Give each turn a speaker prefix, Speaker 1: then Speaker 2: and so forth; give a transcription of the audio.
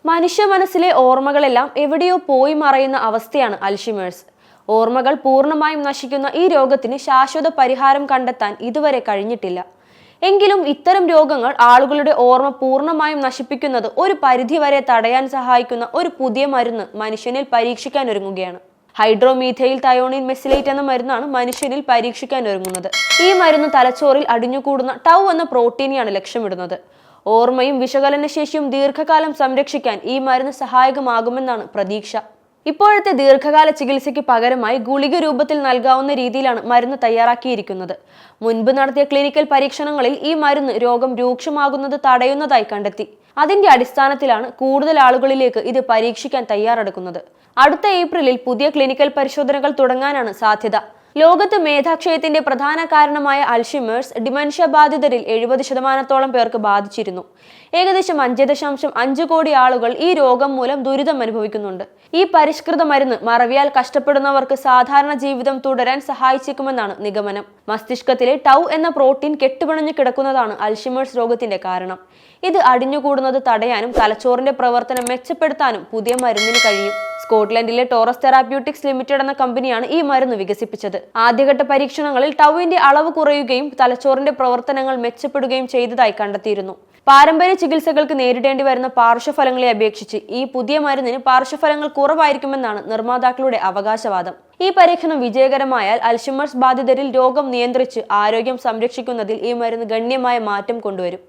Speaker 1: മനുഷ്യ മനസ്സിലെ ഓർമ്മകളെല്ലാം എവിടെയോ പോയി മറയുന്ന അവസ്ഥയാണ് അൽഷിമേഴ്സ്. ഓർമ്മകൾ പൂർണ്ണമായും നശിക്കുന്ന ഈ രോഗത്തിന് ശാശ്വത പരിഹാരം കണ്ടെത്താൻ ഇതുവരെ കഴിഞ്ഞിട്ടില്ല. എങ്കിലും ഇത്തരം രോഗങ്ങൾ ആളുകളുടെ ഓർമ്മ പൂർണ്ണമായും നശിപ്പിക്കുന്നത് ഒരു പരിധിവരെ തടയാൻ സഹായിക്കുന്ന ഒരു പുതിയ മരുന്ന് മനുഷ്യനിൽ പരീക്ഷിക്കാൻ ഒരുങ്ങുകയാണ്. ഹൈഡ്രോമീഥൈൽ തയോണിൻ മെസിലേറ്റ് എന്ന മരുന്നാണ് മനുഷ്യനിൽ പരീക്ഷിക്കാൻ ഒരുങ്ങുന്നത്. ഈ മരുന്ന് തലച്ചോറിൽ അടിഞ്ഞുകൂടുന്ന ടൗ എന്ന പ്രോട്ടീനെയാണ് ലക്ഷ്യമിടുന്നത്. ഓർമ്മയും വിശകലനശേഷിയും ദീർഘകാലം സംരക്ഷിക്കാൻ ഈ മരുന്ന് സഹായകമാകുമെന്നാണ് പ്രതീക്ഷ. ഇപ്പോഴത്തെ ദീർഘകാല ചികിത്സയ്ക്ക് പകരമായി ഗുളിക രൂപത്തിൽ നൽകാവുന്ന രീതിയിലാണ് മരുന്ന് തയ്യാറാക്കിയിരിക്കുന്നത്. മുൻപ് നടത്തിയ ക്ലിനിക്കൽ പരീക്ഷണങ്ങളിൽ ഈ മരുന്ന് രോഗം രൂക്ഷമാകുന്നത് തടയുന്നതായി കണ്ടെത്തി. അതിന്റെ അടിസ്ഥാനത്തിലാണ് കൂടുതൽ ആളുകളിലേക്ക് ഇത് പരീക്ഷിക്കാൻ തയ്യാറെടുക്കുന്നത്. അടുത്ത ഏപ്രിലിൽ പുതിയ ക്ലിനിക്കൽ പരിശോധനകൾ തുടങ്ങാനാണ് സാധ്യത. ലോകത്ത് മേധാക്ഷയത്തിന്റെ പ്രധാന കാരണമായ അൽഷിമേഴ്സ് ഡിമെൻഷ്യ ബാധിതരിൽ 70% പേർക്ക് ബാധിച്ചിരുന്നു. ഏകദേശം 5.5 കോടി ആളുകൾ ഈ രോഗം മൂലം ദുരിതം അനുഭവിക്കുന്നുണ്ട്. ഈ പരിഷ്കൃത മരുന്ന് മറവിയാൽ കഷ്ടപ്പെടുന്നവർക്ക് സാധാരണ ജീവിതം തുടരാൻ സഹായിച്ചേക്കുമെന്നാണ് നിഗമനം. മസ്തിഷ്കത്തിലെ ടൗ എന്ന പ്രോട്ടീൻ കെട്ടുപിണഞ്ഞു കിടക്കുന്നതാണ് അൽഷിമേഴ്സ് രോഗത്തിന്റെ കാരണം. ഇത് അടിഞ്ഞുകൂടുന്നത് തടയാനും തലച്ചോറിന്റെ പ്രവർത്തനം മെച്ചപ്പെടുത്താനും പുതിയ മരുന്നിന് കഴിയും. സ്കോട്ട്ലൻഡിലെ ടോറസ് തെറാപ്യൂട്ടിക്സ് ലിമിറ്റഡ് എന്ന കമ്പനിയാണ് ഈ മരുന്ന് വികസിപ്പിച്ചത്. ആദ്യഘട്ട പരീക്ഷണങ്ങളിൽ ടൗവിന്റെ അളവ് കുറയുകയും തലച്ചോറിന്റെ പ്രവർത്തനങ്ങൾ മെച്ചപ്പെടുകയും ചെയ്തതായി കണ്ടെത്തിയിരുന്നു. പാരമ്പര്യ ചികിത്സകൾക്ക് നേരിടേണ്ടി വരുന്ന പാർശ്വഫലങ്ങളെ അപേക്ഷിച്ച് ഈ പുതിയ മരുന്നിന് പാർശ്വഫലങ്ങൾ കുറവായിരിക്കുമെന്നാണ് നിർമ്മാതാക്കളുടെ അവകാശവാദം. ഈ പരീക്ഷണം വിജയകരമായാൽ അൽഷിമേഴ്സ് ബാധിതരിൽ രോഗം നിയന്ത്രിച്ച് ആരോഗ്യം സംരക്ഷിക്കുന്നതിൽ ഈ മരുന്ന് ഗണ്യമായ മാറ്റം കൊണ്ടുവരും.